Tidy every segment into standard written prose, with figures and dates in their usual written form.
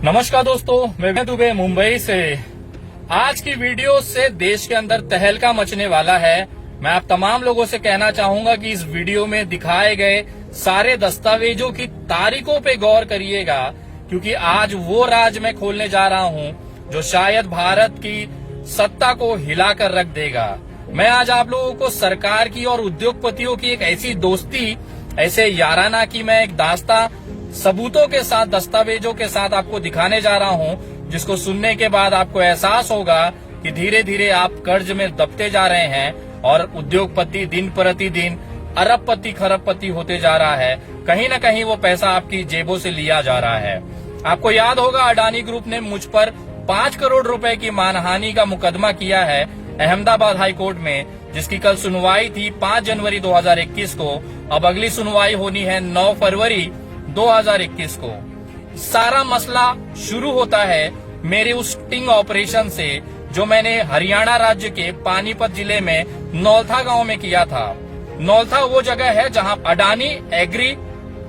नमस्कार दोस्तों, मैं दुबे मुंबई से। आज की वीडियो से देश के अंदर तहलका मचने वाला है। मैं आप तमाम लोगों से कहना चाहूंगा कि इस वीडियो में दिखाए गए सारे दस्तावेजों की तारीखों पे गौर करिएगा, क्योंकि आज वो राज मैं खोलने जा रहा हूं जो शायद भारत की सत्ता को हिलाकर रख देगा। मैं आज आप लोगों को सरकार की और उद्योगपतियों की एक ऐसी दोस्ती, ऐसे याराना की मैं एक दास्तां सबूतों के साथ, दस्तावेजों के साथ आपको दिखाने जा रहा हूं, जिसको सुनने के बाद आपको एहसास होगा कि धीरे धीरे आप कर्ज में दबते जा रहे हैं और उद्योगपति दिन प्रतिदिन अरबपति खरबपति होते जा रहा है। कहीं न कहीं वो पैसा आपकी जेबों से लिया जा रहा है। आपको याद होगा, अडानी ग्रुप ने मुझ पर 5 करोड़ रुपए की मानहानि का मुकदमा किया है अहमदाबाद हाई कोर्ट में, जिसकी कल सुनवाई थी 5 जनवरी 2021 को। अब अगली सुनवाई होनी है 9 फरवरी 2021 को। सारा मसला शुरू होता है मेरे उस स्टिंग ऑपरेशन से जो मैंने हरियाणा राज्य के पानीपत जिले में नौलथा गांव में किया था। नौलथा वो जगह है जहां Adani agri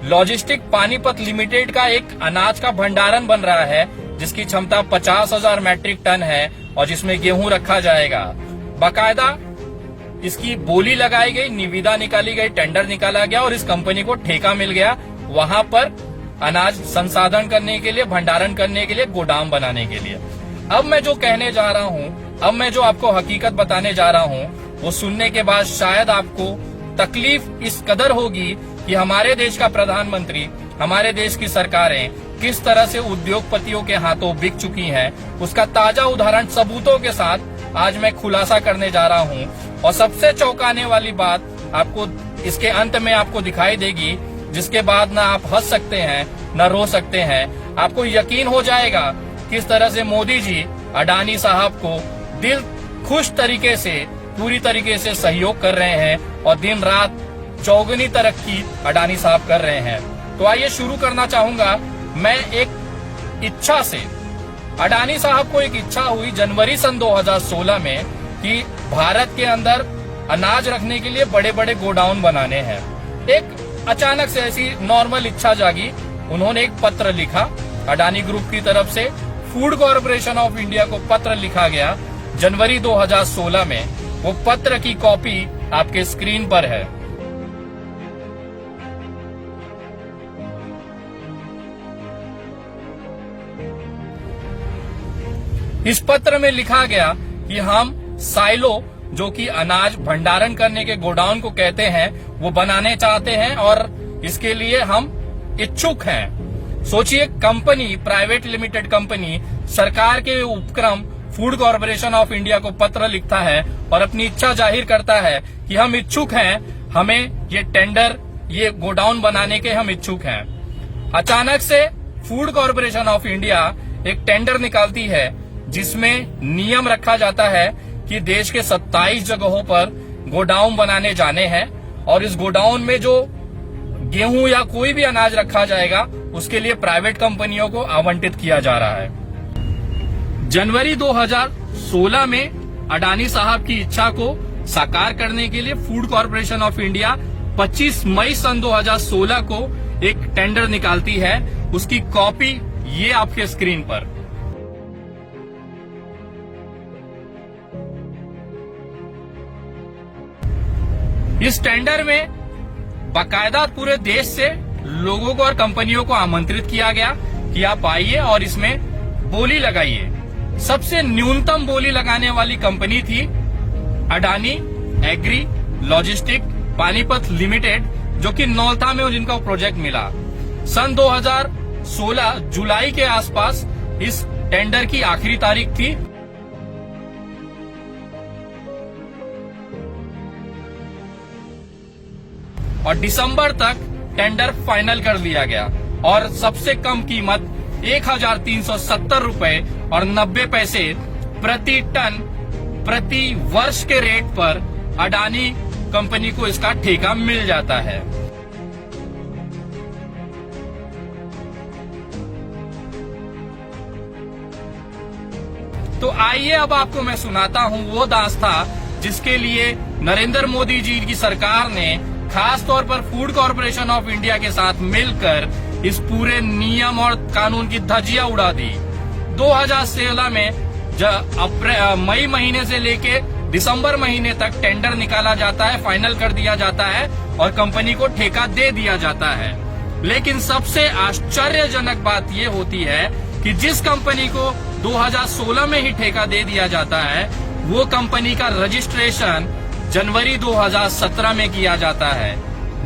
logistic Panipat limited का एक अनाज का भंडारण बन रहा है, जिसकी क्षमता 50,000 मैट्रिक टन है और जिसमें गेहूं रखा जाएगा। बाकायदा इसकी बोली लगाई गई, निविदा निकाली गई, टेंडर निकाला गया और इस कंपनी को ठेका मिल गया वहां पर अनाज संसाधन करने के लिए, भंडारण करने के लिए, गोदाम बनाने के लिए। अब मैं जो कहने जा रहा हूं, अब मैं जो आपको हकीकत बताने जा रहा हूं, वो सुनने के बाद शायद आपको तकलीफ इस कदर होगी कि हमारे देश का प्रधानमंत्री, हमारे देश की सरकारें किस तरह से उद्योगपतियों के हाथों बिक चुकी हैं। उसका ताजा उदाहरण सबूतों के साथ आज मैं खुलासा करने जा रहा हूं। और सबसे चौंकाने वाली बात आपको इसके अंत में आपको दिखाई देगी, जिसके बाद ना आप हंस सकते हैं न रो सकते हैं। आपको यकीन हो जाएगा किस तरह से मोदी जी अडानी साहब को दिल खुश तरीके से, पूरी तरीके से सहयोग कर रहे हैं और दिन रात चौगुनी तरक्की अडानी साहब कर रहे हैं। तो आइए शुरू करना चाहूंगा मैं एक इच्छा से। अडानी साहब को एक इच्छा हुई जनवरी सन 2016 में कि भारत के अंदर अनाज रखने के लिए बड़े बड़े गोडाउन बनाने हैं। एक अचानक से ऐसी नॉर्मल इच्छा जागी। उन्होंने एक पत्र लिखा अडानी ग्रुप की तरफ से, फूड कॉर्पोरेशन ऑफ इंडिया को पत्र लिखा गया जनवरी 2016 में। वो पत्र की कॉपी आपके स्क्रीन पर है। इस पत्र में लिखा गया कि हम साइलो, जो कि अनाज भंडारण करने के गोडाउन को कहते हैं, वो बनाने चाहते हैं और इसके लिए हम इच्छुक हैं। सोचिए, कंपनी, प्राइवेट लिमिटेड कंपनी सरकार के उपक्रम फूड कॉर्पोरेशन ऑफ इंडिया को पत्र लिखता है और अपनी इच्छा जाहिर करता है कि हम इच्छुक हैं, हमें ये टेंडर, ये गोडाउन बनाने के हम इच्छुक हैं। अचानक से फूड कॉर्पोरेशन ऑफ इंडिया एक टेंडर निकालती है जिसमें नियम रखा जाता है कि देश के 27 जगहों पर गोडाउन बनाने जाने हैं और इस गोडाउन में जो गेहूं या कोई भी अनाज रखा जाएगा उसके लिए प्राइवेट कंपनियों को आवंटित किया जा रहा है। जनवरी 2016 में अडानी साहब की इच्छा को साकार करने के लिए फूड कॉर्पोरेशन ऑफ इंडिया 25 मई सन 2016 को एक टेंडर निकालती है। उसकी कॉपी ये आपके स्क्रीन पर। इस टेंडर में बाकायदा पूरे देश से लोगों को और कंपनियों को आमंत्रित किया गया कि आप आइए और इसमें बोली लगाइए। सबसे न्यूनतम बोली लगाने वाली कंपनी थी Adani agri logistic Panipat limited, जो कि नौलथा में जिनका प्रोजेक्ट मिला। सन 2016 जुलाई के आसपास इस टेंडर की आखिरी तारीख थी। और दिसंबर तक टेंडर फाइनल कर लिया गया और सबसे कम कीमत 1,370 रुपए और 90 पैसे प्रति टन प्रति वर्ष के रेट पर अडानी कंपनी को इसका ठेका मिल जाता है। तो आइए अब आपको मैं सुनाता हूं वो दास्तां जिसके लिए नरेंद्र मोदी जी की सरकार ने खास तौर पर फूड कॉर्पोरेशन ऑफ इंडिया के साथ मिलकर इस पूरे नियम और कानून की धज्जियां उड़ा दी। 2016 में मई महीने से लेके दिसंबर महीने तक टेंडर निकाला जाता है, फाइनल कर दिया जाता है और कंपनी को ठेका दे दिया जाता है। लेकिन सबसे आश्चर्यजनक बात ये होती है कि जिस कंपनी को 2016 में ही ठेका दे दिया जाता है, वो कंपनी का रजिस्ट्रेशन जनवरी 2017 में किया जाता है।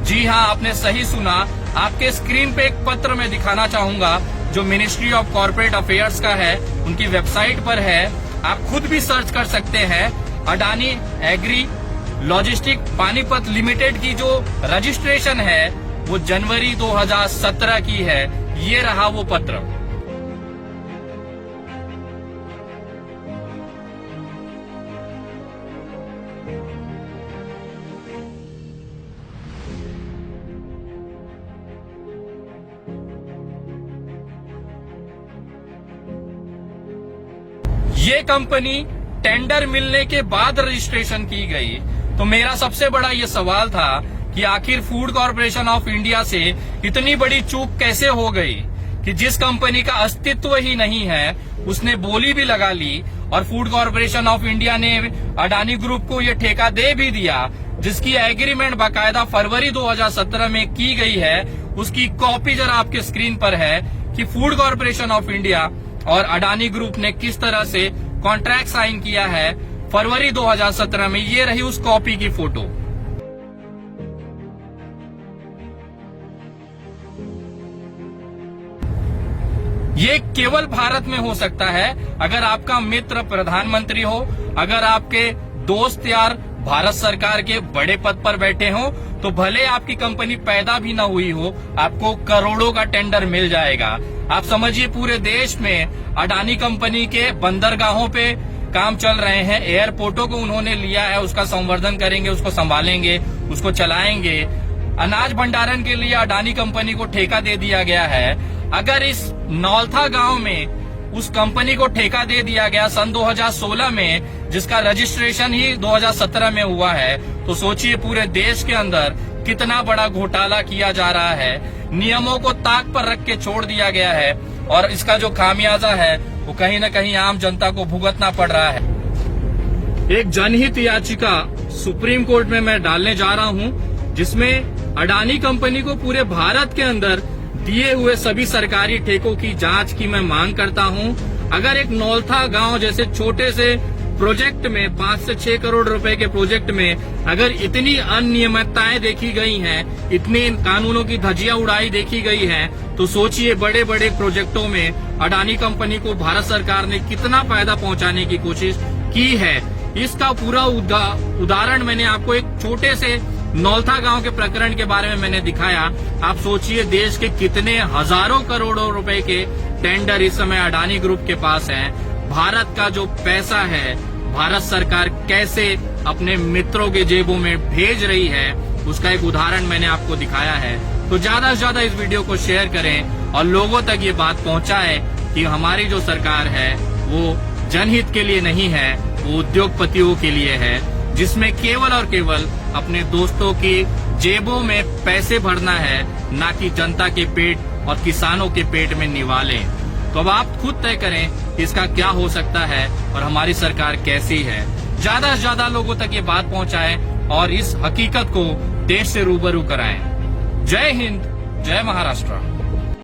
जी हाँ, आपने सही सुना। आपके स्क्रीन पे एक पत्र मैं दिखाना चाहूंगा जो मिनिस्ट्री ऑफ कॉर्पोरेट अफेयर्स का है, उनकी वेबसाइट पर है। आप खुद भी सर्च कर सकते हैं। Adani agri logistic Panipat limited की जो रजिस्ट्रेशन है वो जनवरी 2017 की है। ये रहा वो पत्र। ये कंपनी टेंडर मिलने के बाद रजिस्ट्रेशन की गई। तो मेरा सबसे बड़ा ये सवाल था कि आखिर फूड कॉर्पोरेशन ऑफ इंडिया से इतनी बड़ी चूक कैसे हो गई कि जिस कंपनी का अस्तित्व ही नहीं है उसने बोली भी लगा ली और फूड कॉर्पोरेशन ऑफ इंडिया ने अडानी ग्रुप को ये ठेका दे भी दिया, जिसकी एग्रीमेंट बाकायदा फरवरी 2017 में की गई है। उसकी कॉपी जरा आपके स्क्रीन पर है कि फूड कॉर्पोरेशन ऑफ इंडिया और अडानी ग्रुप ने किस तरह से कॉन्ट्रैक्ट साइन किया है फरवरी 2017 में। ये रही उस कॉपी की फोटो। ये केवल भारत में हो सकता है अगर आपका मित्र प्रधानमंत्री हो, अगर आपके दोस्त यार भारत सरकार के बड़े पद पर बैठे हो, तो भले आपकी कंपनी पैदा भी ना हुई हो, आपको करोड़ों का टेंडर मिल जाएगा। आप समझिए पूरे देश में अडानी कंपनी के बंदरगाहों पे काम चल रहे हैं। एयरपोर्टों को उन्होंने लिया है, उसका संवर्धन करेंगे, उसको संभालेंगे, उसको चलाएंगे। अनाज भंडारण के लिए अडानी कंपनी को ठेका दे दिया गया है। अगर इस नौलथा गांव में उस कंपनी को ठेका दे दिया गया सन 2016 में, जिसका रजिस्ट्रेशन ही 2017 में हुआ है, तो सोचिए पूरे देश के अंदर कितना बड़ा घोटाला किया जा रहा है। नियमों को ताक पर रख के छोड़ दिया गया है और इसका जो खामियाजा है वो कहीं न कहीं आम जनता को भुगतना पड़ रहा है। एक जनहित याचिका सुप्रीम कोर्ट में मैं डालने जा रहा हूं, जिसमें अडानी कंपनी को पूरे भारत के अंदर दिए हुए सभी सरकारी ठेकों की जांच की मैं मांग करता हूं। अगर एक नौलथा गांव जैसे छोटे से प्रोजेक्ट में 5 से 6 करोड़ रुपए के प्रोजेक्ट में अगर इतनी अनियमितताएं देखी गई हैं, इतने कानूनों की धज्जियां उड़ाई देखी गई हैं, तो सोचिए बड़े बड़े प्रोजेक्टों में अडानी कंपनी को भारत सरकार ने कितना फायदा पहुंचाने की कोशिश की है। इसका पूरा उदाहरण मैंने आपको एक छोटे से नौलथा गांव के प्रकरण के बारे में मैंने दिखाया। आप सोचिए देश के कितने हजारों करोड़ों रुपए के टेंडर इस समय अडानी ग्रुप के पास हैं। भारत का जो पैसा है भारत सरकार कैसे अपने मित्रों के जेबों में भेज रही है, उसका एक उदाहरण मैंने आपको दिखाया है। तो ज्यादा से ज्यादा इस वीडियो को शेयर करें और लोगों तक ये बात पहुंचाएं कि हमारी जो सरकार है वो जनहित के लिए नहीं है, वो उद्योगपतियों के लिए है, जिसमें केवल और केवल अपने दोस्तों की जेबों में पैसे भरना है, ना कि जनता के पेट और किसानों के पेट में निवाले। तो अब आप खुद तय करें कि इसका क्या हो सकता है और हमारी सरकार कैसी है। ज्यादा से ज्यादा लोगों तक ये बात पहुंचाएं और इस हकीकत को देश से रूबरू कराएं। जय हिंद, जय महाराष्ट्र।